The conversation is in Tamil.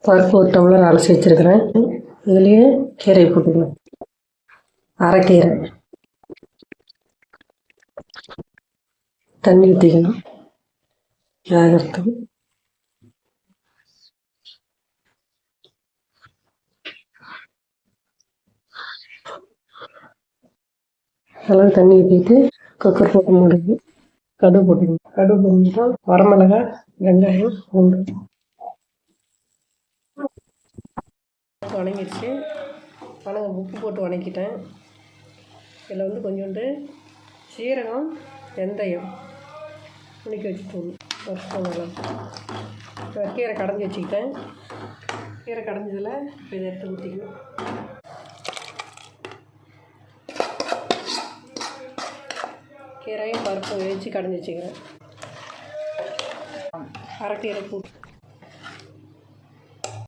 பருப்பு ஒரு டம்ளர் அலசி வச்சுருக்கிறேன். இதுலேயே கீரையை போட்டுக்கலாம். அரைக்கீரை தண்ணி ஊற்றிக்கணும் வேகிறதுக்கு. நல்லா தண்ணி ஊற்றிட்டு குக்கர் போட்டு மூடுது. கடுகு போட்டுக்கணும். கடுகு போட்டுட்டா வரமிளகாய், வெங்காயம், பூண்டு வணங்கிடுச்சு. உப்பு போட்டு வணக்கிட்டேன். இதில் கொஞ்சோண்டு சீரகம், வெந்தயம் புளிக்க வச்சுட்டு நல்லா கீரை கடைஞ்சி வச்சுக்கிட்டேன். கீரை கடைஞ்சதில் இதை எடுத்து ஊற்றிக்கணும். கீரையும் பருப்பும் வேச்சு கடைஞ்சி வச்சுக்கிறேன். அரைக்கீரை போட்டு